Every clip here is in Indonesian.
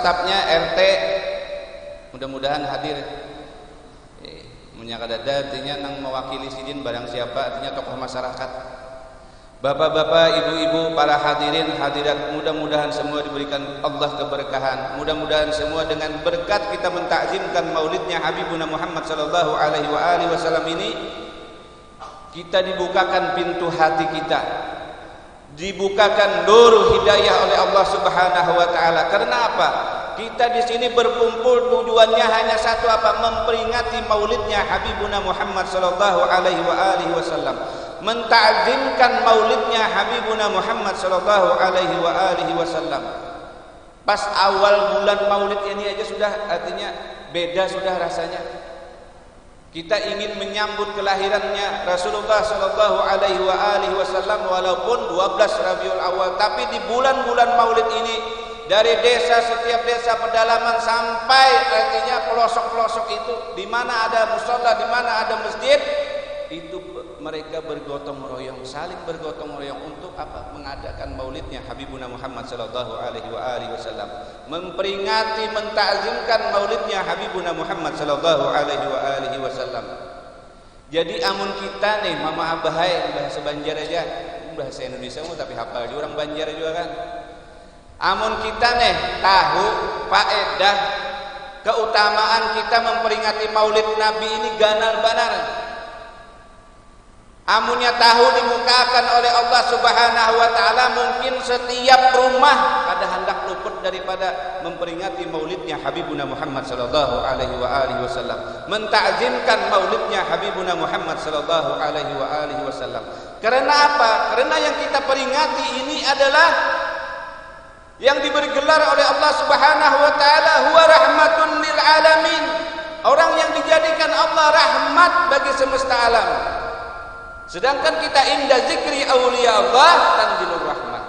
stafnya RT mudah-mudahan hadir. Menyakadada artinya nang mewakili sidin barang siapa, artinya tokoh masyarakat. Bapak-bapak, ibu-ibu, para hadirin hadirat, mudah-mudahan semua diberikan Allah keberkahan. Mudah-mudahan semua dengan berkat kita mentakzimkan maulidnya Habibuna Muhammad sallallahu alaihi wasallam ini, kita dibukakan pintu hati kita, dibukakan nur hidayah oleh Allah Subhanahu wa taala. Karena apa? Kita di sini berkumpul tujuannya hanya satu, apa? Memperingati maulidnya Habibuna Muhammad sallallahu alaihi wasallam, mentakzimkan maulidnya Habibuna Muhammad sallallahu alaihi wasallam. Pas awal bulan maulid ini aja sudah, artinya beda sudah rasanya. Kita ingin menyambut kelahirannya Rasulullah sallallahu alaihi wasallam walaupun 12 Rabiul Awal, tapi di bulan-bulan maulid ini, dari desa, setiap desa pedalaman sampai artinya pelosok-pelosok itu, di mana ada mushola, di mana ada masjid, itu mereka bergotong royong, saling bergotong royong untuk apa? Mengadakan maulidnya Habibuna Muhammad sallallahu alaihi wasallam, memperingati, mentakzimkan maulidnya Habibuna Muhammad sallallahu alaihi wasallam. Jadi amun kita nih, mama abahai bahasa Banjar aja, bahasa Indonesia tapi hafal juga orang Banjar juga kan. Amun kita nih tahu faedah keutamaan kita memperingati maulid Nabi ini ganal banar. Amunnya tahu dimukakan oleh Allah Subhanahu wa taala, mungkin setiap rumah ada hendak luput daripada memperingati maulidnya Habibuna Muhammad sallallahu alaihi wasallam, mentakzimkan maulidnya Habibuna Muhammad sallallahu alaihi wasallam. Karena apa? Karena yang kita peringati ini adalah yang diberi gelar oleh Allah Subhanahu wa taala, huwa rahmatun lil alamin. Orang yang dijadikan Allah rahmat bagi semesta alam. Sedangkan kita inda zikri auliya Allah tanzilur rahmah.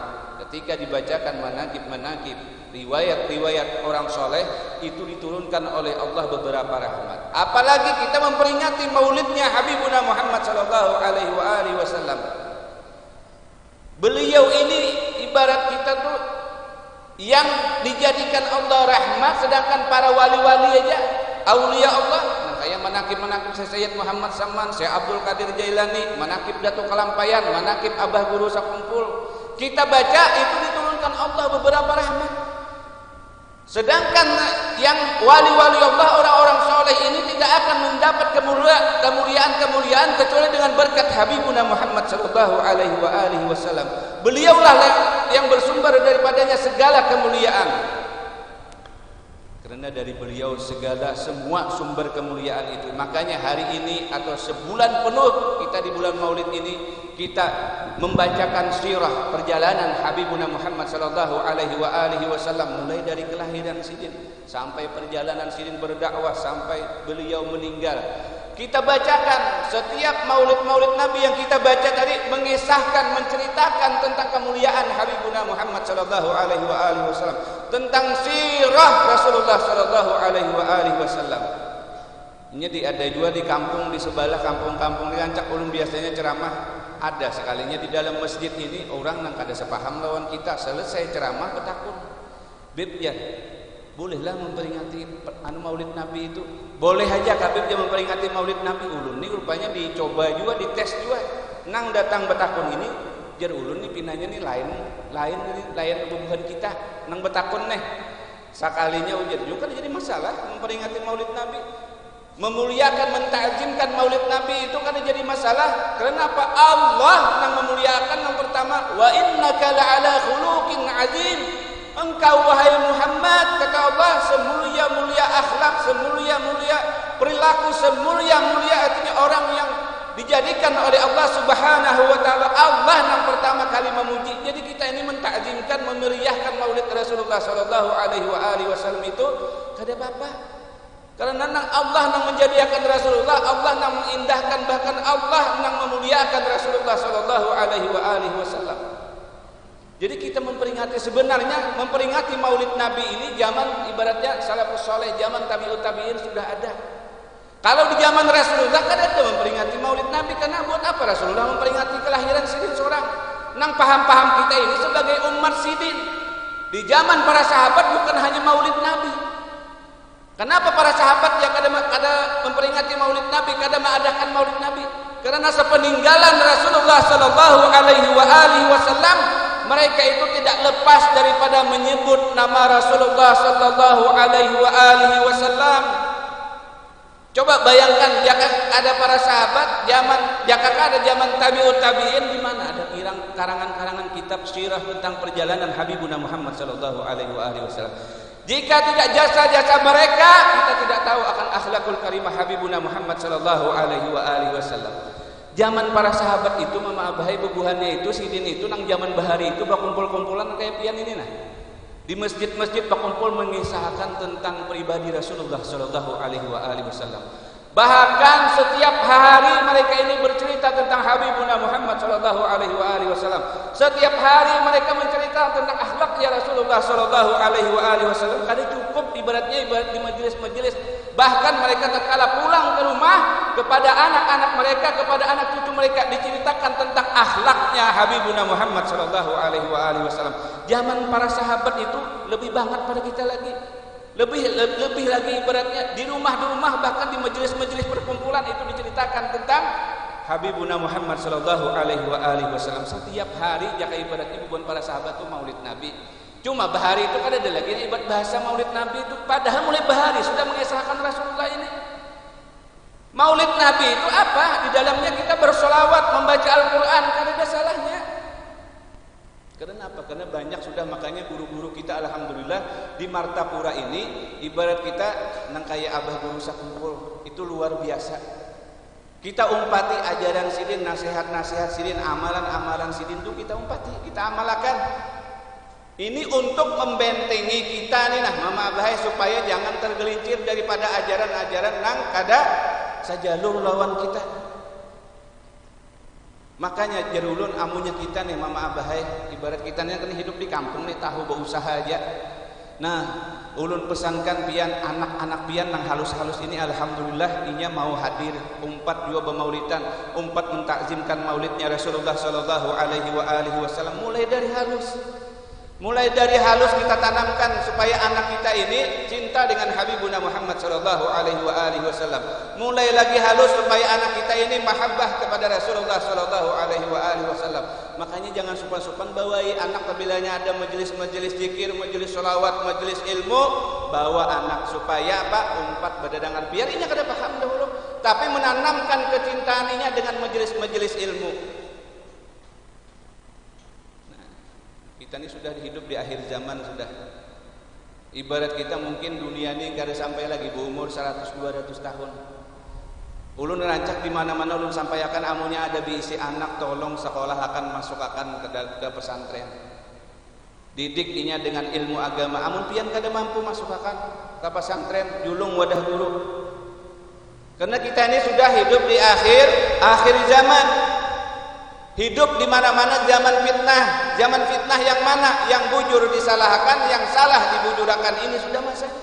Ketika dibacakan manaqib-manaqib, riwayat-riwayat orang soleh, itu diturunkan oleh Allah beberapa rahmat. Apalagi kita memperingati maulidnya Habibuna Muhammad sallallahu alaihi wasallam. Beliau ini ibarat kita tuh yang dijadikan Allah rahmat, sedangkan para wali-wali aja, aulia Allah, kayak manaqib-manaqib Sayyid Muhammad Saman, Syekh Abdul Qadir Jailani, manaqib Datuk Kalampayan, manaqib Abah Guru Sakumpul, kita baca itu diturunkan Allah beberapa rahmat. Sedangkan yang wali-wali Allah, orang-orang soleh ini tidak akan mendapat kemuliaan kecuali dengan berkat Habibuna Muhammad sallallahu alaihi wasallam. Beliaulah yang bersumber daripadanya segala kemuliaan. Karena dari beliau semua sumber kemuliaan itu. Makanya hari ini atau sebulan penuh kita di bulan Maulid ini, kita membacakan sirah perjalanan Habibuna Muhammad sallallahu alaihi wasallam, mulai dari kelahiran sidin sampai perjalanan sidin berdakwah sampai beliau meninggal. Kita bacakan setiap maulid-maulid Nabi yang kita baca tadi, mengisahkan, menceritakan tentang kemuliaan Habibuna Muhammad sallallahu alaihi wasallam, tentang sirah Rasulullah sallallahu alaihi wasallam. Ini ada juga di kampung, di sebelah kampung-kampung di Rancak Ulum biasanya ceramah. Ada sekalinya di dalam masjid ini orang nang kada sepaham lawan kita, selesai ceramah betakun, Bib ya, bolehlah memperingati maulid Nabi itu. Boleh aja Habib dia memperingati maulid Nabi. Ulun ini rupanya dicoba juga, dites juga. Nang datang betakun ini, jar ulun ini pinanya nih lain bukan kita. Nang betakun nih, sakalinya ujar juga jadi masalah memperingati maulid Nabi. Memuliakan, mentakzimkan maulid Nabi itu kan jadi masalah. Kenapa? Allah yang memuliakan. Yang pertama, wa innaka la'ala khuluqin azim. Engkau wahai Muhammad, kata Allah, semulia-mulia akhlak, semulia-mulia perilaku, semulia-mulia artinya orang yang dijadikan oleh Allah Subhanahu wa taala. Allah yang pertama kali memuji. Jadi kita ini mentakzimkan, memeriahkan maulid Rasulullah sallallahu alaihi wasallam itu kada apa-apa. Karena Allah yang menjadikan Rasulullah, Allah yang mengindahkan, bahkan Allah yang memuliakan Rasulullah sallallahu alaihi wasallam. Jadi kita sebenarnya memperingati maulid Nabi ini zaman ibaratnya salafus saleh, zaman tabi'ut tabi'in sudah ada. Kalau di zaman Rasulullah kan ada memperingati maulid Nabi, karena buat apa Rasulullah memperingati kelahiran sidin seorang? Nang paham-paham kita ini sebagai umat sidin. Di zaman para sahabat bukan hanya maulid Nabi. Kenapa para sahabat yang kada memperingati maulid Nabi, kada mengadakan maulid Nabi? Karena sepeninggalan Rasulullah sallallahu alaihi wasallam, mereka itu tidak lepas daripada menyebut nama Rasulullah sallallahu alaihi wasallam. Coba bayangkan jika ada para sahabat jika ada zaman tabi'ut tabi'in, di mana ada karangan-karangan kitab sirah tentang perjalanan Habibuna Muhammad sallallahu alaihi wasallam. Jika tidak jasa-jasa mereka, kita tidak tahu akan akhlakul karimah Habibuna Muhammad sallallahu alaihi wasallam. Zaman para sahabat itu, Mama Abahai bebuhannya itu, sidin itu nang zaman bahari itu berkumpul-kumpulan kayak pian ini nah. Di masjid-masjid berkumpul mengisahkan tentang pribadi Rasulullah sallallahu alaihi wasallam. Bahkan setiap hari mereka ini bercerita tentang Habibuna Muhammad sallallahu alaihi wasallam. Setiap hari mereka menceritakan tentang akhlaknya Rasulullah sallallahu alaihi wasallam. Kada cukup ibarat di majelis-majelis. Bahkan mereka tatkala pulang ke rumah, kepada anak-anak mereka, kepada anak cucu mereka diceritakan tentang akhlaknya Habibuna Muhammad sallallahu alaihi wasallam. Zaman para sahabat itu lebih banget pada kita lagi. Lebih lagi ibaratnya di rumah bahkan di majelis-majelis perkumpulan itu diceritakan tentang Habibuna Muhammad sallallahu alaihi wasallam. Setiap hari jaka ibaratnya bukan para sahabat itu maulid Nabi. Cuma bahari itu kan ada lagi ibarat bahasa maulid Nabi itu, padahal mulai bahari sudah mengisahkan Rasulullah ini. Maulid Nabi itu apa? Di dalamnya kita bersolawat, membaca Al-Quran, kan ada salahnya. Karena apa? Karena banyak sudah, makanya guru-guru kita alhamdulillah di Martapura ini ibarat kita nang kayak abah guru sakumpul itu luar biasa. Kita umpati ajaran sidin, nasihat-nasihat sidin, amalan-amalan sidin itu kita umpati, kita amalkan. Ini untuk membentengi kita nih nah Mama Abahai supaya jangan tergelincir daripada ajaran-ajaran nang kada sajalur lawan kita. Makanya jarulun amunya kita nih Mama Abahai, ibarat kita nih kan hidup di kampung nih, tahu berusaha aja. Nah, ulun pesankan pian anak-anak pian nang halus-halus ini alhamdulillah inya mau hadir umpat juga bermaulidan, umpat mentakzimkan maulidnya Rasulullah sallallahu alaihi wasallam. Mulai dari halus kita tanamkan supaya anak kita ini cinta dengan Habibuna Muhammad sallallahu alaihi wasallam. Mulai lagi halus supaya anak kita ini mahabbah kepada Rasulullah sallallahu alaihi wasallam. Makanya jangan supan-supan bawai anak apabila ada majelis-majelis zikir, majelis sholawat, majelis ilmu, bawa anak supaya apa? Umpat berdadangan biar inya kada paham dahulu, tapi menanamkan kecintaannya dengan majelis-majelis ilmu. Kita ini sudah hidup di akhir zaman sudah. Ibarat kita mungkin dunia ini kada sampai lagi berumur 100-200 tahun. Ulun rancak di mana-mana ulun sampaikan amunya ada diisi anak tolong sekolah akan masuk akan ke pesantren. Didik inya dengan ilmu agama. Amun pian kada mampu masuk akan ke pesantren, julung wadah guru. Karena kita ini sudah hidup di akhir zaman. Hidup di mana-mana zaman fitnah yang mana? Yang bujur disalahkan, yang salah dibujurakan, ini sudah masanya.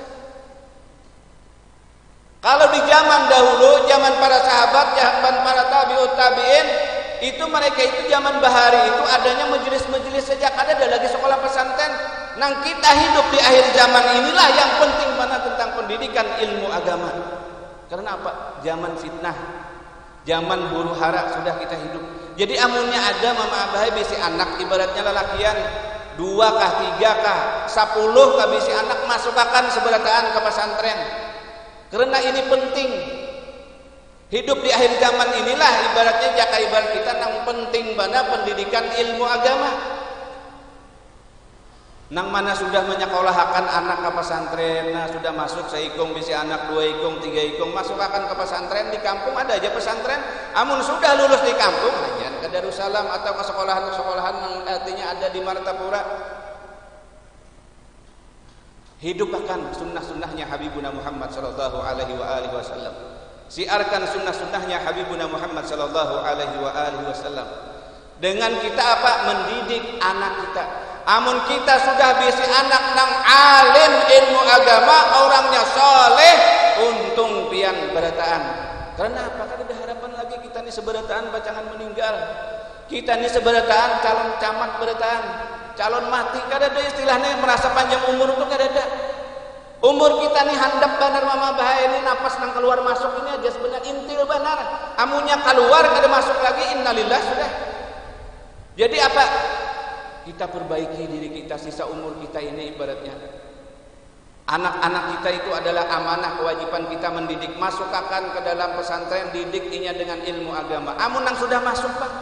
Kalau di zaman dahulu, zaman para sahabat, zaman para tabi'ut tabi'in, itu mereka itu zaman bahari itu adanya majelis-majelis sejak ada lagi sekolah pesantren. Nang kita hidup di akhir zaman inilah yang penting mana tentang pendidikan ilmu agama. Karena apa? Zaman fitnah, zaman huru hara sudah kita hidup. Jadi amunnya ada Mama Abahai bisi anak ibaratnya lelakian 2 kah 3 kah 10 kah bisi anak masukakan seberataan ke pesantren. Karena ini penting. Hidup di akhir zaman inilah ibaratnya jaka ibarat kita nang penting bana pendidikan ilmu agama. Nang mana sudah menyekolahkan anak ke pesantren, nah sudah masuk seikung bisi anak 2 ikung 3 ikung masuk akan ke pesantren. Di kampung ada aja pesantren. Amun sudah lulus di kampung hanya ke Darussalam atau ke sekolahan-sekolahan yang artinya ada di Martapura. Hidup akan sunnah-sunnahnya Habibuna Muhammad sallallahu alaihi wasallam. Siarkan sunnah-sunnahnya Habibuna Muhammad sallallahu alaihi wasallam. Dengan kita apa? Mendidik anak kita. Amun kita sudah bisi anak nang alim ilmu agama, orangnya soleh, untung pian berataan. Karena apa? Karena ada harapan lagi kita ini seberataan pacangan meninggal. Kita ini seberataan calon camat berataan. calon mati, kada ada istilahnya merasa panjang umur itu kada ada. Umur kita nih handap benar mama bahaya ini napas nang keluar masuk ini aja sebenarnya intil benar. Amunya keluar kada masuk lagi innalillah sudah. Jadi apa? Kita perbaiki diri kita sisa umur kita ini ibaratnya. Anak-anak kita itu adalah amanah, kewajiban kita mendidik, masukkan ke dalam pesantren, didikinya dengan ilmu agama. Amun nang sudah masuk Pak.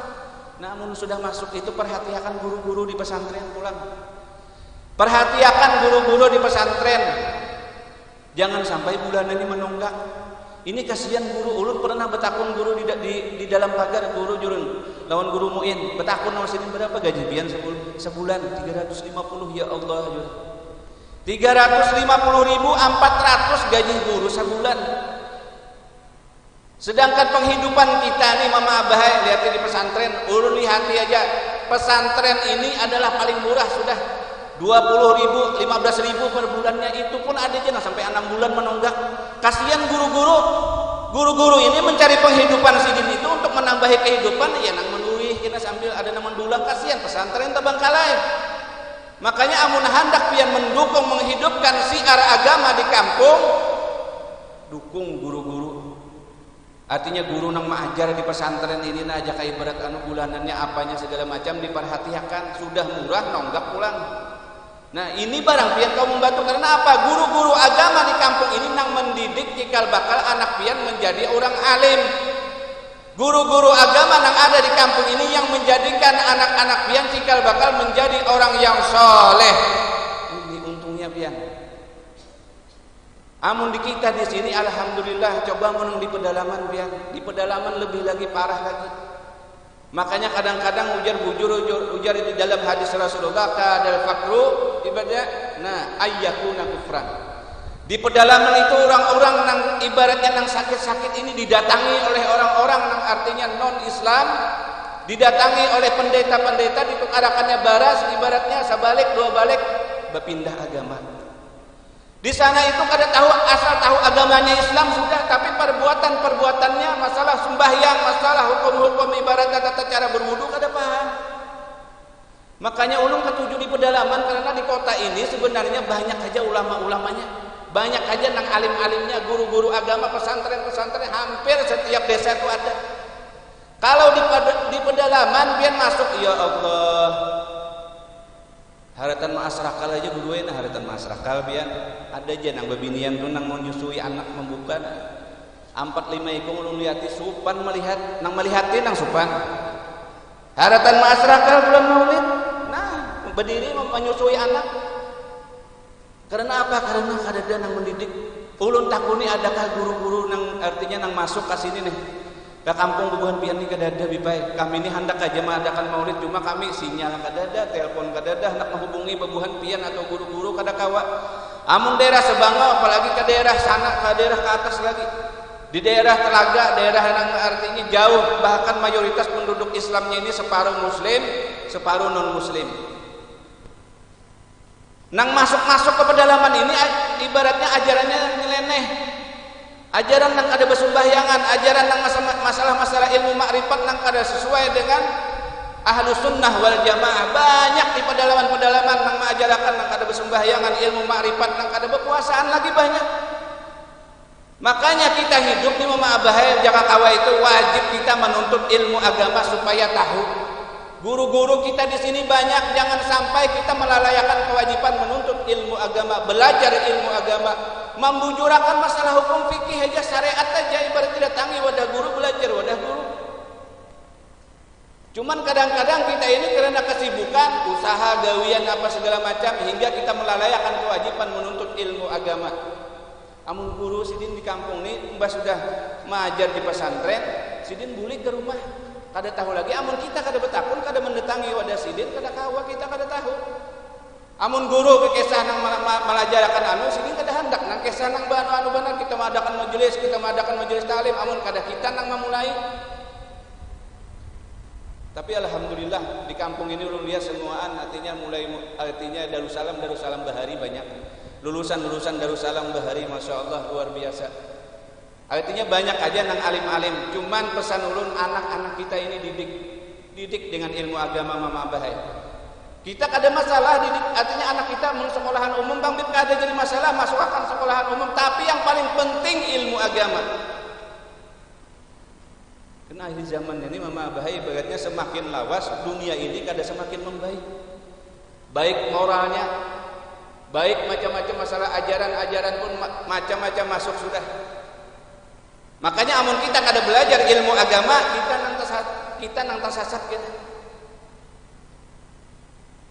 Namun sudah masuk itu perhatikan guru-guru di pesantren pulang. Perhatikan guru-guru di pesantren. Jangan sampai bulan ini menunggak. Ini kasihan guru. Ulun pernah betakun guru di dalam pagar guru jurun lawan guru Muin. Betakun nama sini berapa gaji pian sebulan? 350 ya Allah. 350.400 gaji guru sebulan. Sedangkan penghidupan kita nih mama abah lihat di pesantren, ulun lihati aja pesantren ini adalah paling murah sudah 20.000, 15.000 per bulannya, itu pun ada aja sampai 6 bulan menunggak. Kasihan guru-guru ini mencari penghidupan sidin itu untuk menambahi kehidupan ya nang menuih kita sambil ada nang mendulang, kasihan pesantren terbengkalai. Makanya amun hendak pian mendukung menghidupkan siar agama di kampung, dukung guru-guru. Artinya guru nang mengajar di pesantren ini nah aja kayak berat anu bulanannya apanya segala macam diperhatikan, sudah murah nonggak pulang. Nah ini barang pian kau membantu karena apa? Guru-guru agama di kampung ini nang mendidik cikal bakal anak pian menjadi orang alim. Guru-guru agama yang ada di kampung ini yang menjadikan anak-anak pian cikal bakal menjadi orang yang soleh. Ini untungnya pian. Amun di kita di sini alhamdulillah coba menung di pedalaman pian. Di pedalaman lebih lagi parah lagi. Makanya kadang-kadang ujar di dalam hadis Rasulullah kadal fakru ibadah nah ayyakuna kufran. Di pedalaman itu orang-orang nang ibaratnya nang sakit-sakit ini didatangi oleh orang-orang nang artinya non-Islam, didatangi oleh pendeta-pendeta ditukarakannya baras ibaratnya sabalik dua balik berpindah agama. Di sana itu kada tahu asal tahu agamanya Islam sudah, tapi perbuatannya masalah sembahyang, masalah hukum-hukum ibaratnya tata cara berwudu kada paham. Makanya ulun ketujuh di pedalaman karena di kota ini sebenarnya banyak aja ulama-ulamanya, banyak aja nang alim-alimnya, guru-guru agama, pesantren-pesantren hampir setiap desa itu ada. Kalau di pedalaman biar masuk ya Allah. Haratan masyarakat aja guruin haratan masyarakat biar ada aja nang babinian tuh nang mau nyusui anak membuka 4-5 ikung ulun lihati supan melihat nang melihatin nang supan haratan masyarakat bulan maulid nah berdiri menyusui anak karena apa? Karena ada nang mendidik. Ulun takuni adakah guru-guru nang artinya nang masuk ke sini nih ke kampung Bubuhan Pian ini kadada bipai. Kami ini hendak aja mengadakan maulid cuma kami sinyal kadada, telepon kadada, hendak menghubungi Bubuhan Pian atau guru-guru kada kawa. Amun daerah Sebangau apalagi ke daerah sana, ke daerah ke atas lagi. Di daerah Telaga, daerah yang artinya jauh, bahkan mayoritas penduduk Islamnya ini separuh muslim, separuh non muslim. Nang masuk-masuk ke pedalaman ini ibaratnya ajarannya nyeleneh. Ajaran nang ada bersembahyangan, ajaran nang masalah-masalah ilmu makrifat nang ada sesuai dengan ahlu sunnah wal jamaah. Banyak di pedalaman-pedalaman nang mengajarkan nang ada bersembahyangan, ilmu makrifat nang ada berpuasaan lagi banyak. Makanya kita hidup di Mama Abahaya Jaka Kawa itu wajib kita menuntut ilmu agama supaya tahu. Guru-guru kita di sini banyak, jangan sampai kita melalaikan kewajiban menuntut ilmu agama, belajar ilmu agama, membujurakan masalah hukum fikih aja, syariat aja, ibarat tidak tangi wadah guru belajar wadah guru. Cuman kadang-kadang kita ini karena kesibukan, usaha, gawian apa segala macam hingga kita melalaikan kewajiban menuntut ilmu agama. Amun guru sidin di kampung ini mbah sudah mengajar di pesantren, sidin bulik ke rumah. Kada tahu lagi amun kita kada betakun kada mendatangi wadah sidin kada kawa kita kada tahu. Amun guru ke kisah nang melajarakan anu sidin kada hendak nang kisah nang anu benar kita mengadakan majelis taklim amun kada kita nang memulai. Tapi alhamdulillah di kampung ini ulun lihat semuaan artinya Darussalam Bahari banyak. Lulusan Darussalam Bahari Masya Allah luar biasa. Artinya banyak aja nang alim-alim. Cuman pesan ulun anak-anak kita ini didik dengan ilmu agama Mama Bahaya. Kita kada masalah didik, artinya anak kita mau sekolahan umum Bang Bib kada jadi masalah, masukkan sekolahan umum, tapi yang paling penting ilmu agama. Karena akhir zaman ini mama bahaya ibaratnya semakin lawas dunia ini kada semakin membaik. Baik moralnya, baik macam-macam masalah ajaran-ajaran pun macam-macam masuk sudah. Makanya amun kita kada belajar ilmu agama, kita nang tersesat kita.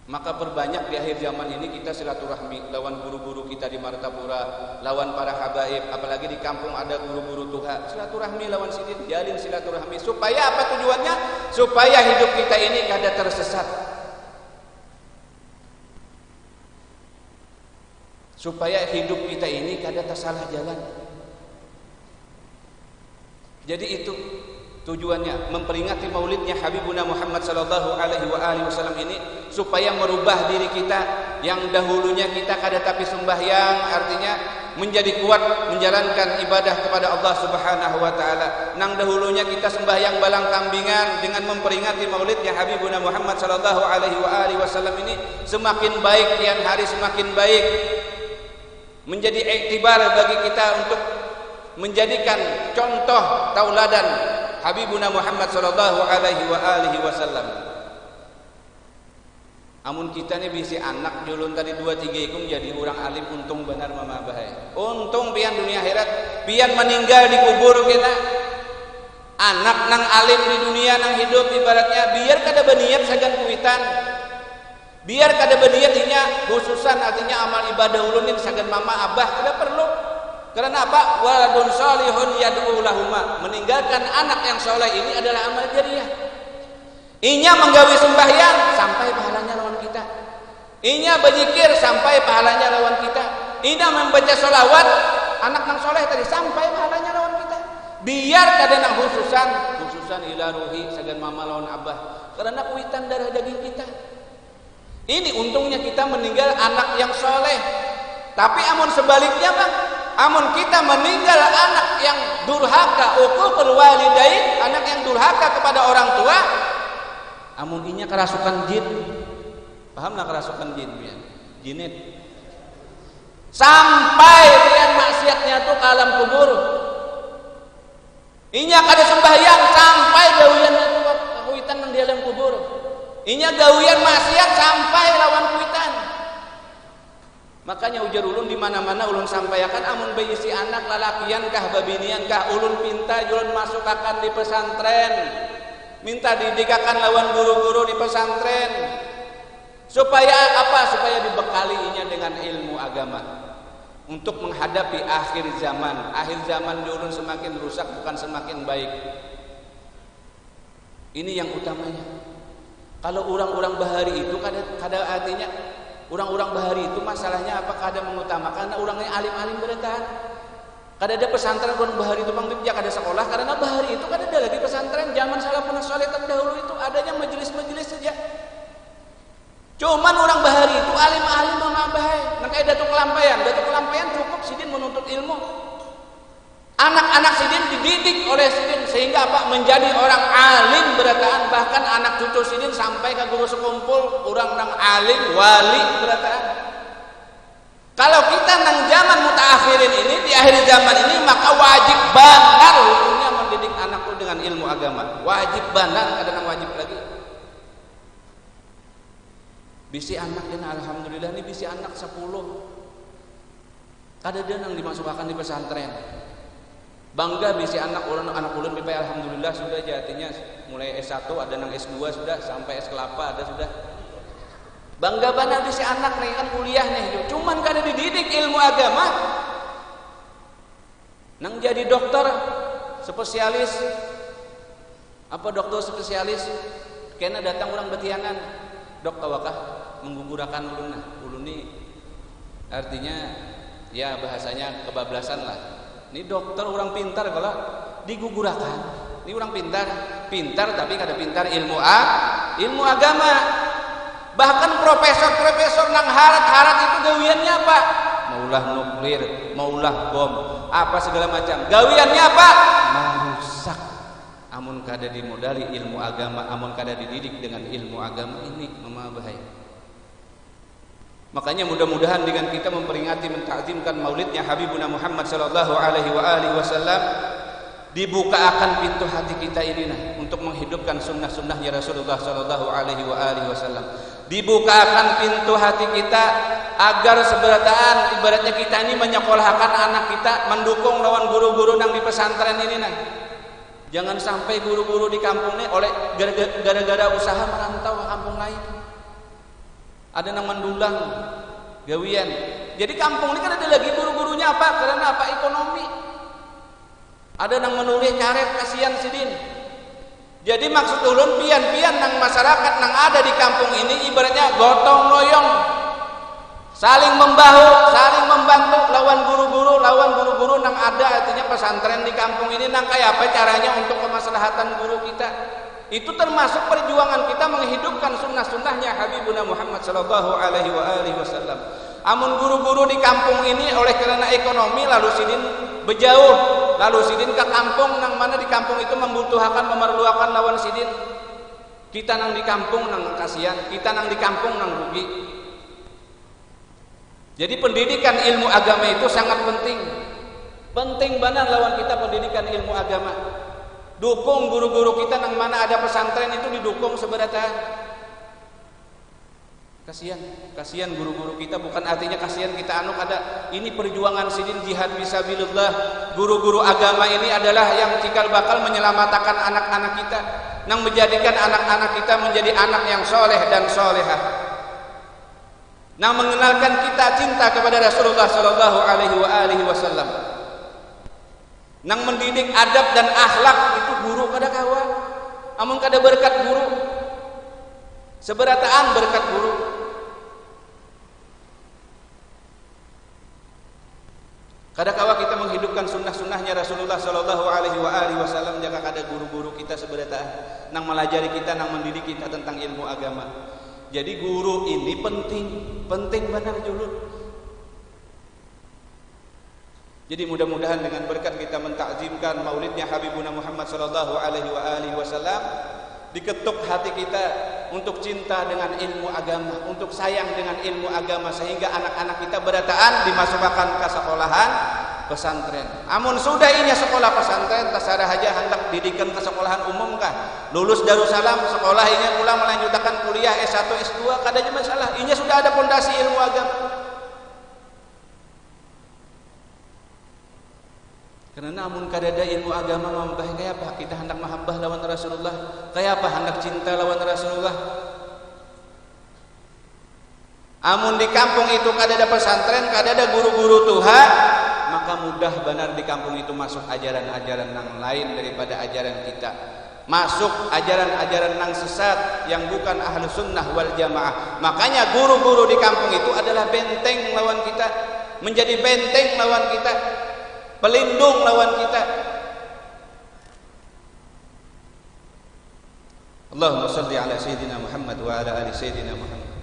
Maka perbanyak di akhir zaman ini kita silaturahmi lawan guru-guru kita di Martapura, lawan para habaib, apalagi di kampung ada guru-guru Tuhan. Silaturahmi lawan sidin, jalin silaturahmi. Supaya apa tujuannya? Supaya hidup kita ini kada tersesat. Supaya hidup kita ini kada tersalah jalan. Jadi itu tujuannya, memperingati maulidnya Habibuna Muhammad sallallahu alaihi wasallam ini supaya merubah diri kita yang dahulunya kita kada tapi sembahyang, artinya menjadi kuat menjalankan ibadah kepada Allah Subhanahu wa taala. Nang dahulunya kita sembahyang balang kambingan, dengan memperingati maulidnya Habibuna Muhammad sallallahu alaihi wasallam ini semakin baik, kian hari semakin baik, menjadi iktibar bagi kita untuk menjadikan contoh tauladan Habibuna Muhammad sallallahu alaihi wasallam. Amun kita ni bisi anak julun tadi 2-3 ikung jadi orang alim, untung benar mama bahaya. Untung pian dunia akhirat, pian meninggal di kubur kita. Anak nang alim di dunia nang hidup ibaratnya biar kada beniat sagan kuitan. Biar kada beniat inya khususan artinya amal ibadah ulun ni sagan mama abah kada perlu. Karena apa? Waladun salihun yad'u lahuma. Meninggalkan anak yang soleh ini adalah amal jariah. Inya menggawi sembahyang sampai pahalanya lawan kita. Inya berzikir sampai pahalanya lawan kita. Inya membaca sholawat anak nang soleh tadi sampai pahalanya lawan kita. Biar kada nang khususan ila ruhi sagan mama lawan abah. Karena kuitan darah daging kita. Ini untungnya kita meninggal anak yang soleh. Tapi amun sebaliknya Bang, amun kita meninggal anak yang durhaka, uququl walidain, anak yang durhaka kepada orang tua, amun inya kerasukan jin. Pahamlah kerasukan jin pian? Jinit. Sampai pian maksiatnya tuh ke alam kubur. Inya kada sembahyang sampai gawiannya tuh kuitan nang di alam kubur. Inya gawian maksiat sampai lawan kuitan. Makanya ujar ulun di mana-mana ulun sampaikan amun bayi si anak lalakian kah babinian kah ulun pinta ulun masukkan di pesantren, minta didikakan lawan guru-guru di pesantren supaya apa? Supaya dibekalinya dengan ilmu agama untuk menghadapi akhir zaman. Akhir zaman ulun semakin rusak bukan semakin baik. Ini yang utamanya. Kalau orang-orang bahari itu kada artinya orang-orang bahari itu masalahnya apa? Kada mengutamakan karena orangnya alim-alim bertahan. Kada ada pesantren orang bahari itu Bang Bib, kada sekolah karena bahari itu kada ada lagi pesantren. Zaman salafun saleh terdahulu itu adanya majelis-majelis saja. Cuman orang bahari itu alim-alim mama bahai. Nang kayak Datuk Kelampaian cukup sidin menuntut ilmu. Anak-anak sidin dididik oleh sidin sehingga apa? Menjadi orang alim berataan. Bahkan anak cucu sidin sampai ke guru sekumpul orang nang alim wali berataan. Kalau kita nang zaman mutaakhirin ini di akhir zaman ini maka wajib benar hukumnya mendidik anakku dengan ilmu agama. Wajib benar, ada nang wajib lagi. Bisi anak dan alhamdulillah ini bisi anak 10. Kada ada nang dimasukkan di pesantren. Bangga bisi anak ulun pipai alhamdulillah sudah jatinya mulai S1 ada nang S2 sudah sampai S kelapa ada sudah. Bangga banget bisi anak nih kan kuliah nih. Cuman kada dididik ilmu agama. Nang jadi dokter spesialis apa dokter spesialis kena datang orang betiangan. Dok tawakah menggugurakan ulun nih. Artinya ya bahasanya kebablasan lah. Ini dokter orang pintar kalau digugurakan. Ini orang pintar tapi kada pintar ilmu agama. Bahkan profesor nang harat itu gawiannya apa? Maulah nuklir, maulah bom, apa segala macam. Gawiannya apa? Merusak. Amun kada dimodali ilmu agama, amun kada dididik dengan ilmu agama ini mama bahaya. Makanya mudah-mudahan dengan kita memperingati mentakzimkan maulidnya Habibuna Muhammad sallallahu alaihi wasallam, dibuka akan pintu hati kita ini untuk menghidupkan sunnah-sunnahnya Rasulullah sallallahu alaihi wasallam. Dibuka akan pintu hati kita agar seberataan ibaratnya kita ini menyekolahkan anak kita, mendukung lawan guru-guru yang di pesantren ini Jangan sampai guru-guru di kampung ini oleh gara-gara usaha merantau ke kampung lain. Ada yang mendulang gawian. Jadi kampung ini kan ada lagi guru-gurunya apa? Karena apa? Ekonomi. Ada yang menulis karet kasihan sidin. Jadi maksud ulun pian-pian nang masyarakat nang ada di kampung ini ibaratnya gotong royong, saling membahu, saling membantu lawan guru-guru nang ada artinya pesantren di kampung ini nang kayak apa caranya untuk kemaslahatan guru kita. Itu termasuk perjuangan kita menghidupkan sunnah-sunnahnya Habibuna Muhammad sallallahu alaihi wasallam. Amun guru-guru di kampung ini oleh karena ekonomi lalu sidin berjauh, lalu sidin ke kampung nang mana di kampung itu membutuhkan memerlukan lawan sidin. Kita nang di kampung nang kasihan, kita nang di kampung nang rugi. Jadi pendidikan ilmu agama itu sangat penting. Penting benar lawan kita pendidikan ilmu agama. Dukung guru-guru kita nang mana ada pesantren itu didukung seberataan. Kasihan guru-guru kita, bukan artinya kasihan kita ada ini perjuangan sidin jihad fisabilillah. Guru-guru agama ini adalah yang cikal bakal menyelamatkan anak-anak kita, nang menjadikan anak-anak kita menjadi anak yang soleh dan solehah, nang mengenalkan kita cinta kepada Rasulullah sallallahu alaihi wasallam, nang mendidik adab dan akhlak itu guru kada kawa. Amun kada berkat guru, seberataan berkat guru. Kada kawa kita menghidupkan sunnah-sunnahnya Rasulullah sallallahu alaihi wasallam jika kada guru-guru kita seberataan nang melajari kita, nang mendidik kita tentang ilmu agama. Jadi guru ini penting benar julur. Jadi mudah-mudahan dengan berkat kita mentakzimkan maulidnya Habibuna Muhammad sallallahu alaihi wasallam, diketuk hati kita untuk cinta dengan ilmu agama, untuk sayang dengan ilmu agama, sehingga anak-anak kita berataan dimasukkan ke sekolahan pesantren. Amun sudah inya sekolah pesantren tasarah aja hendak didikan ke sekolahan umum kah? Lulus Darussalam sekolah inya pulang melanjutkan kuliah S1 S2 kada aja masalah. Inya sudah ada fondasi ilmu agama. Karena amun kada ada ilmu agama mambah kayak apa? Kita hendak mahabbah lawan Rasulullah, kayak apa hendak cinta lawan Rasulullah. Amun di kampung itu kada ada pesantren, kada ada guru-guru Tuhan, maka mudah benar di kampung itu masuk ajaran-ajaran yang lain daripada ajaran kita. Masuk ajaran-ajaran yang sesat yang bukan ahlu sunnah wal jamaah. Makanya guru-guru di kampung itu adalah benteng lawan kita, menjadi benteng lawan kita, pelindung lawan kita. Allahumma salli ala sayyidina Muhammad wa ala ali sayyidina Muhammad.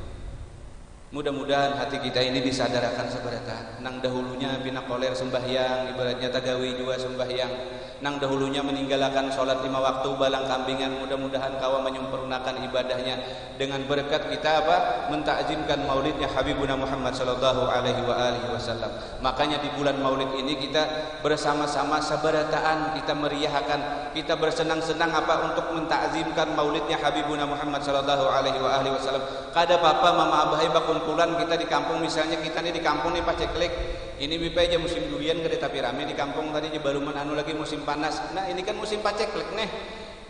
Mudah-mudahan hati kita ini disadarakan seberata. Nang dahulunya bina koler sembahyang, ibaratnya tagawi juga sembahyang. Nang dahulunya meninggalkan sholat 5 waktu balang kambingan. Mudah-mudahan kawa menyempurnakan ibadahnya dengan berkat kita apa? Mentakzimkan maulidnya Habibuna Muhammad sallallahu alaihi wasallam. Makanya di bulan maulid ini kita bersama-sama sabarataan, kita meriahkan, kita bersenang-senang apa untuk mentakzimkan maulidnya Habibuna Muhammad sallallahu alaihi wasallam. Kada apa-apa mama abahi bakumpulan kita di kampung, misalnya kita nih di kampung nih paceklik. Ini bipa aja musim durian gede tapi rame di kampung tadi baru menanu lagi musim panas. Nah ini kan musim paceklik nih.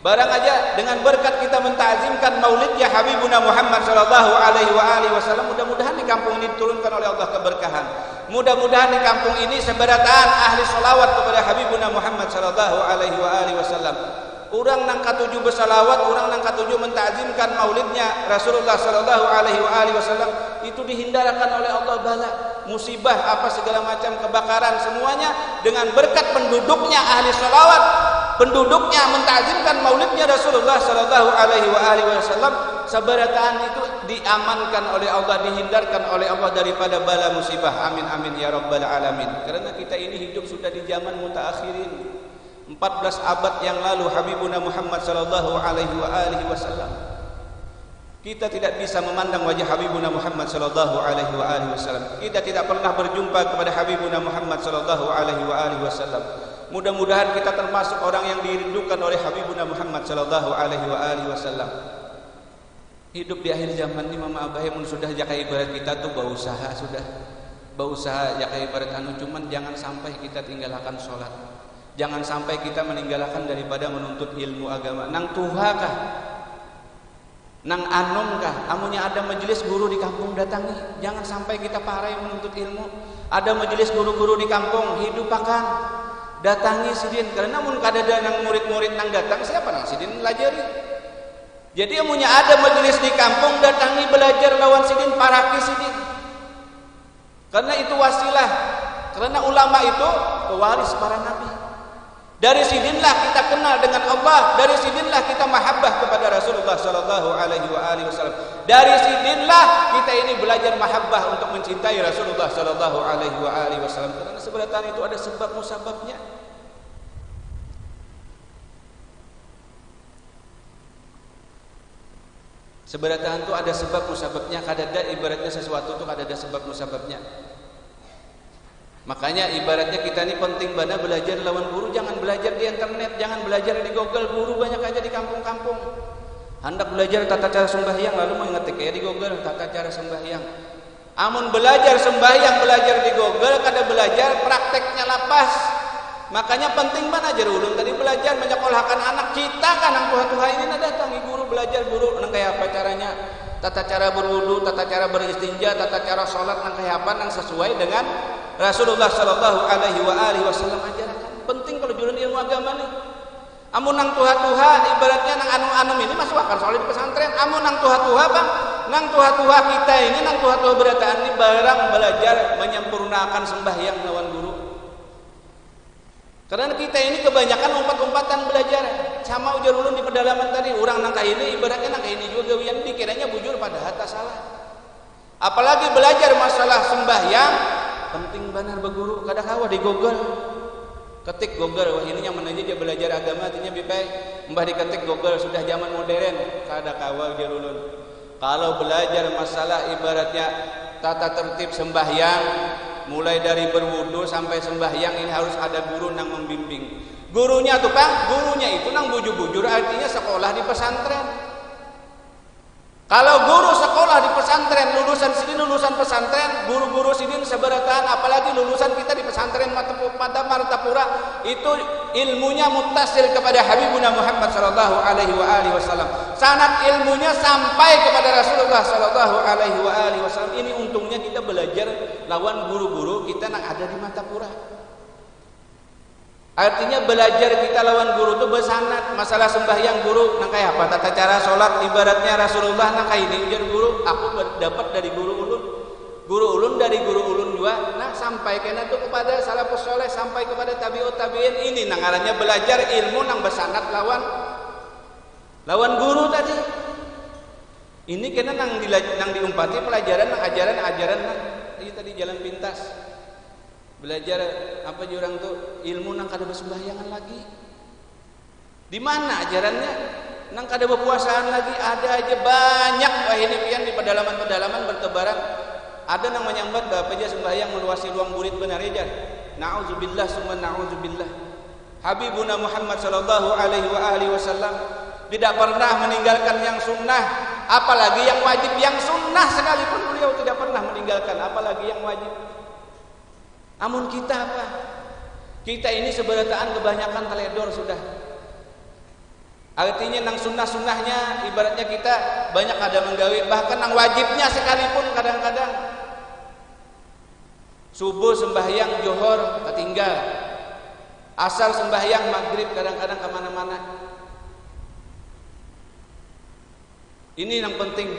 Barang aja dengan berkat kita mentakzimkan maulidnya Habibuna Muhammad sallallahu alaihi wasallam, mudah-mudahan di kampung ini diturunkan oleh Allah keberkahan. Mudah-mudahan di kampung ini seberataan ahli sholawat kepada Habibuna Muhammad sallallahu alaihi wasallam. Orang nang katuju bersalawat, orang nang katuju mentakzimkan maulidnya Rasulullah sallallahu alaihi wasallam, itu dihindarkan oleh Allah bala, musibah apa segala macam kebakaran semuanya dengan berkat penduduknya ahli sholawat, penduduknya mentakzimkan maulidnya Rasulullah sallallahu alaihi wasallam. Sabarataan itu diamankan oleh Allah, dihindarkan oleh Allah daripada bala musibah. Amin amin ya rabbal alamin. Karena kita ini hidup sudah di zaman mutaakhirin. 14 abad yang lalu Habibuna Muhammad sallallahu alaihi wasallam Kita tidak bisa memandang wajah Habibuna Muhammad sallallahu alaihi wasallam. Kita tidak pernah berjumpa kepada Habibuna Muhammad sallallahu alaihi wasallam. Mudah-mudahan kita termasuk orang yang dirindukan oleh Habibuna Muhammad sallallahu alaihi wasallam. Hidup di akhir zaman ini mama abah mun sudah jakai ibarat kita tuh berusaha sudah. Berusaha jakai ibarat anu cuman jangan sampai kita tinggalkan salat. Jangan sampai kita meninggalkan daripada menuntut ilmu agama. Nang tuha kah? Nang anom kah? Amunya ada majelis guru di kampung datangi. Jangan sampai kita parai menuntut ilmu. Ada majelis guru-guru di kampung hidupakan. Datangi sidin. Karena mun kadada nang murid-murid nang datang siapa nang sidin pelajari. Jadi amunya ada majelis di kampung datangi belajar lawan sidin paraki sidin. Karena itu wasilah. Karena ulama itu pewaris para nabi. Dari sidinlah kita kenal dengan Allah, dari sidinlah kita mahabbah kepada Rasulullah sallallahu alaihi wasallam. Dari sidinlah kita ini belajar mahabbah untuk mencintai Rasulullah sallallahu alaihi wasallam. Karena sebenarnya itu ada sebab musababnya. Sebenarnya itu ada sebab musababnya. Kadada ibaratnya sesuatu itu ada sebab musababnya. Makanya ibaratnya kita ini penting banget belajar lawan guru. Jangan belajar di internet, jangan belajar di Google. Guru banyak aja di kampung-kampung. Hendak belajar tata cara sembahyang lalu mengetik ya di Google tata cara sembahyang. Amun belajar sembahyang belajar di Google, kada belajar prakteknya lapas. Makanya penting banget ajar ulun tadi belajar menyekolahkan anak kita kan nang tuha-tuha ini datangi guru belajar guru nang kayak apa caranya. Tata cara berwudu, tata cara beristinja, tata cara sholat nang kayak apa nang sesuai dengan Rasulullah sallallahu alaihi wasallam ajarkan. Penting kalau jualan ilmu agama nih. Amun nang tuha-tuha ibaratnya nang anu-anu ini masuk akan soal di pesantren. Amun nang tuha-tuha bang, nang tuha-tuha kita ini nang tuha-tuha berataan ini barang belajar menyempurnakan sembahyang lawan guru. Karena kita ini kebanyakan umpat-umpatan belajar. Sama ujar ulun di pedalaman tadi, orang nang kayak ini ibaratnya nang kayak ini juga gawian dikiranya bujur pada hatta salah. Apalagi belajar masalah sembahyang penting benar berguru. Kadang kawa di Google ketik Google wah ini yang mana aja dia belajar agama artinya bipai mbah diketik Google sudah zaman modern. Kadang kawa dia ulun kalau belajar masalah ibaratnya tata tertib sembahyang mulai dari berwudu sampai sembahyang ini harus ada guru nang membimbing. Gurunya tuh Pak, gurunya itu nang bujur-bujur artinya sekolah di pesantren. Kalau guru sekolah di pesantren, lulusan sini lulusan pesantren, guru-guru sini seberatan, apalagi lulusan kita di pesantren Mata Martapura, itu ilmunya muttasil kepada Habibuna Muhammad sallallahu alaihi wasallam. Sanad ilmunya sampai kepada Rasulullah sallallahu alaihi wasallam. Ini untungnya kita belajar lawan guru-guru kita yang ada di Martapura. Artinya belajar kita lawan guru itu bersanad. Masalah sembahyang guru nang kayak apa tata cara sholat ibaratnya Rasulullah nang kayak ini ujar guru aku dapat dari guru ulun dari guru ulun juga. Nah sampai kena tuh kepada salafus soleh sampai kepada tabiut tabiin ini nang ngarannya belajar ilmu nang bersanad lawan guru tadi. Ini kena nang diumpati pelajaran nang ajaran nang ini tadi jalan pintas. Belajar apa jurang tuh ilmu nang kada bersembahyangan lagi. Di mana ajarannya? Nang kada berpuasaan lagi ada aja banyak wah ini pian di pedalaman-pedalaman bertebaran. Ada nang menyambat bapak aja sembahyang meluasi ruang murid benar aja. Nauzubillah summa nauzubillah. Habibuna Muhammad sallallahu alaihi wasallam tidak pernah meninggalkan yang sunnah, apalagi yang wajib. Yang sunnah sekalipun beliau tidak pernah meninggalkan, apalagi yang wajib. Amun kita apa? Kita ini seberataan kebanyakan teledor sudah. Artinya nang sunnah-sunnahnya ibaratnya kita banyak ada menggawi, bahkan nang wajibnya sekalipun kadang-kadang. Subuh sembahyang johor ketinggal. Asar sembahyang maghrib kadang-kadang kemana-mana. Ini yang penting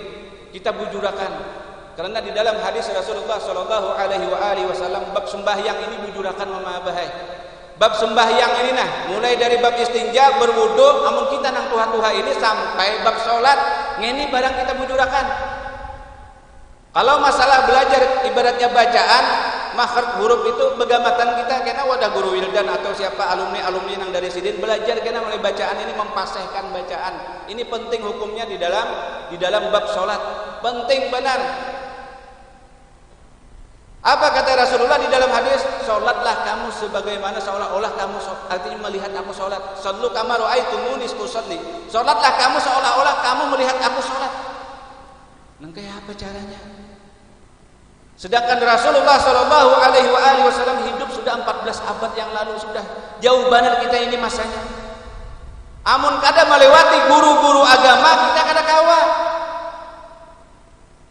kita bujurakan. Karena di dalam hadis Rasulullah sallallahu alaihi wasallam bab sembahyang ini bujurakan mama bahai. Bab sembahyang ini nah, mulai dari bab istinja, berwudu, amun kita nang tuha-tuha ini sampai bab salat, ngeni barang kita bujurakan. Kalau masalah belajar ibaratnya bacaan, makhraj huruf itu begamatan kita kena wadah guru Wildan atau siapa alumni yang dari sidin belajar kena mulai bacaan ini memfasihkan bacaan. Ini penting hukumnya di dalam bab salat. Penting benar. Apa kata Rasulullah di dalam hadis? Salatlah kamu sebagaimana seolah-olah kamu artinya melihat aku salat. Sallu kama ra'aitumuni usolli. Salatlah kamu seolah-olah kamu melihat aku salat. Nang kayak apa caranya? Sedangkan Rasulullah Shallallahu Alaihi Wasallam hidup sudah 14 abad yang lalu, sudah jauh banget kita ini masanya. Amun kada melewati guru-guru agama kita kada kawa.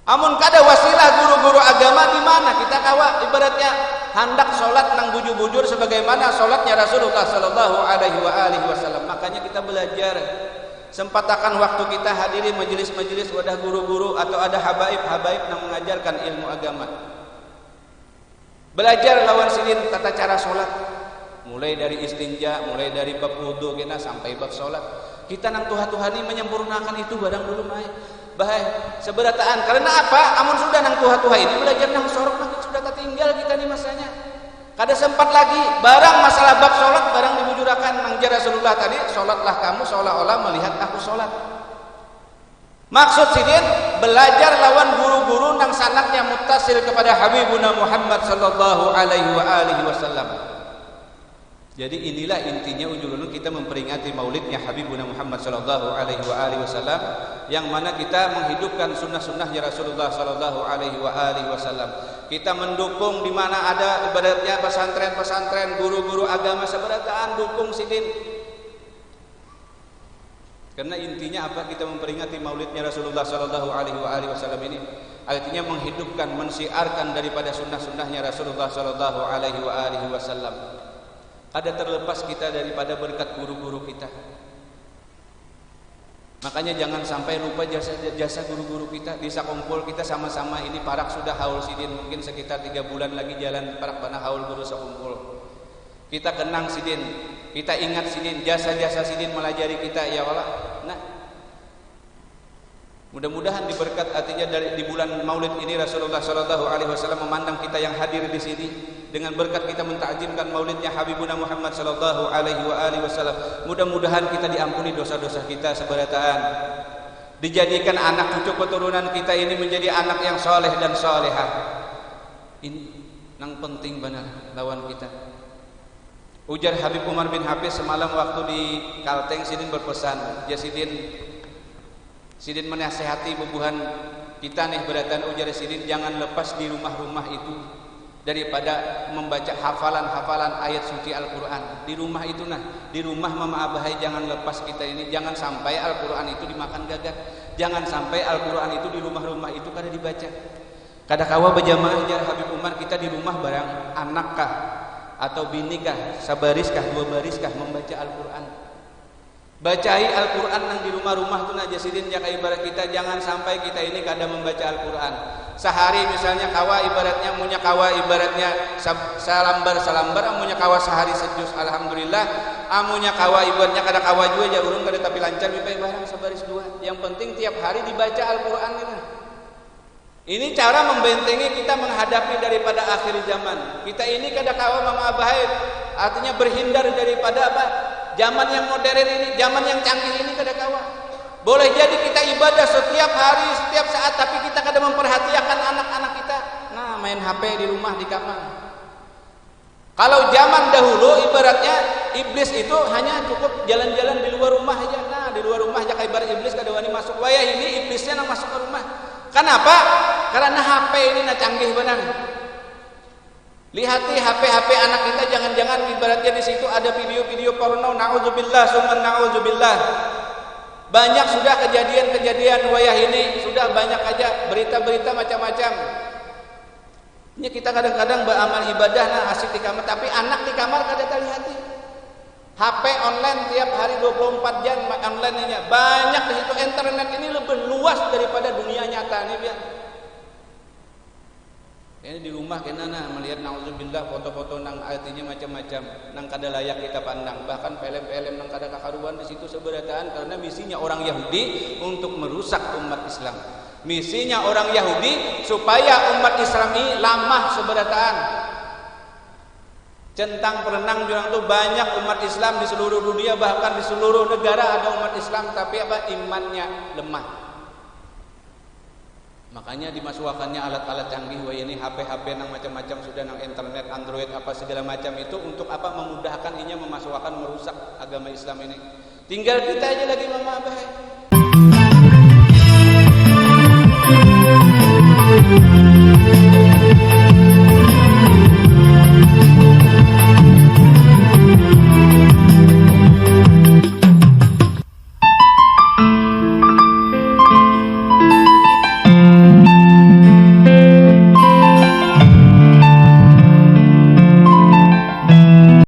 Amun kada wasilah guru-guru agama di mana kita kawa. Ibaratnya hendak sholat nang bujur-bujur sebagaimana sholatnya Rasulullah Shallallahu Alaihi Wasallam. Makanya kita belajar. Sempatakan waktu kita hadiri majelis-majelis wadah guru-guru atau ada habaib-habaib yang mengajarkan ilmu agama. Belajar lawan sidin tata cara sholat, mulai dari istinja, mulai dari bab wudu kena sampai bab sholat. Kita nang Tuhan-Tuhani menyempurnakan itu barang dulu mai. Bahaya seberataan. Karena apa? Amun sudah nang Tuhan ini belajar nang sorok nang sudah tertinggal kita nih masanya. Kada sempat lagi barang masalah bab sholat barang dibujurakan mangjar Rasulullah tadi, sholatlah kamu seolah-olah melihat aku sholat. Maksud sidin belajar lawan guru-guru nang sanaknya muttasil kepada Habibuna Muhammad sallallahu alaihi wasallam. Jadi inilah intinya ujung-ujung kita memperingati maulidnya Habibuna Muhammad sallallahu alaihi wasallam, yang mana kita menghidupkan sunnah-sunnahnya Rasulullah sallallahu alaihi wasallam. Kita mendukung di mana ada ibaratnya pesantren-pesantren, guru-guru agama seberataan dukung sidin. Karena intinya apa? Kita memperingati maulidnya Rasulullah sallallahu alaihi wasallam ini artinya menghidupkan, mensiarkan daripada sunnah-sunnahnya Rasulullah sallallahu alaihi wasallam. Ada terlepas kita daripada berkat guru-guru kita. Makanya jangan sampai lupa jasa guru-guru kita. Bisa kumpul kita sama-sama ini parak sudah haul sidin, mungkin sekitar 3 bulan lagi jalan parak panah haul guru sekumpul. Kita kenang sidin, kita ingat sidin, jasa-jasa sidin melajari kita ya Allah. Nah, mudah-mudahan diberkat artinya di bulan Maulid ini Rasulullah sallallahu alaihi wasallam memandang kita yang hadir di sini. Dengan berkat kita mentakjimkan maulidnya Habibuna Muhammad sallallahu alaihi wasallam, mudah-mudahan kita diampuni dosa-dosa kita seberataan. Dijadikan anak cucu keturunan kita ini menjadi anak yang soleh dan solehah. Ini yang penting benar lawan kita. Ujar Habib Umar bin Hafiz semalam waktu di Kalteng, sidin berpesan, ya sidin menasehati bubuhan kita nih beratan. Ujar sidin jangan lepas di rumah-rumah itu daripada membaca hafalan-hafalan ayat suci Al-Quran di rumah itu. Nah, di rumah Mama Abahai jangan lepas kita ini, jangan sampai Al-Quran itu dimakan gagak, jangan sampai Al-Quran itu di rumah-rumah itu kada dibaca. Kada kawa berjamaah jar Habib Umar kita di rumah barang anakkah atau binikah, sabariskah, 2 bariskah membaca Al-Quran. Bacai Al-Quran yang di rumah-rumah tu aja sidin ya ibarat kita, jangan sampai kita ini kada membaca Al-Quran. Sehari misalnya kawa ibaratnya munya kawa ibaratnya salambar amunya kawa sehari sejus alhamdulillah, amunya kawa ibaratnya kada kawa juga ya urung kada tapi lancar mipai barang sabaris 2. Yang penting tiap hari dibaca Al-Quran ini. Ini cara membentengi kita menghadapi daripada akhir zaman. Kita ini kada kawa Mama Abahai artinya berhindar daripada apa? Zaman yang modern ini, zaman yang canggih ini kada kawa. Boleh jadi kita ibadah setiap hari, setiap saat, tapi kita kadang memperhatikan anak-anak kita. Nah, main HP di rumah, di kamar. Kalau zaman dahulu ibaratnya iblis itu hanya cukup jalan-jalan di luar rumah aja. Nah, di luar rumah aja ibarat iblis kada wani masuk. Wayah ini iblisnya nang masuk ke rumah. Kenapa? Karena HP ini nah canggih benar. Lihati HP anak kita, jangan-jangan ibaratnya di situ ada video-video porno. Nauzubillah, summa nauzubillah. Banyak sudah kejadian-kejadian wayah ini, sudah banyak aja berita-berita macam-macam. Ini kita kadang-kadang beramal ibadah nah asik di kamar, tapi anak di kamar kada terlihati. HP online tiap hari 24 jam online-nya. Banyak di situ, internet ini lebih luas daripada dunia nyata nih biar. Ini di rumah kena melihat nauzubillah foto-foto nang artinya macam-macam nang kada layak kita pandang, bahkan film-film nang kada kakaruan di situ seberataan, karena misinya orang Yahudi untuk merusak umat Islam. Misinya orang Yahudi supaya umat Islam ini lamah seberataan. Centang perenang jurang tuh banyak umat Islam di seluruh dunia, bahkan di seluruh negara ada umat Islam, tapi apa? Imannya lemah. Makanya dimasukkannya alat-alat canggih, wah ini HP-HP nang macam-macam sudah, nang internet, Android apa segala macam itu untuk apa? Memudahkan inya memasukkan, merusak agama Islam ini. Tinggal kita aja lagi mama abah.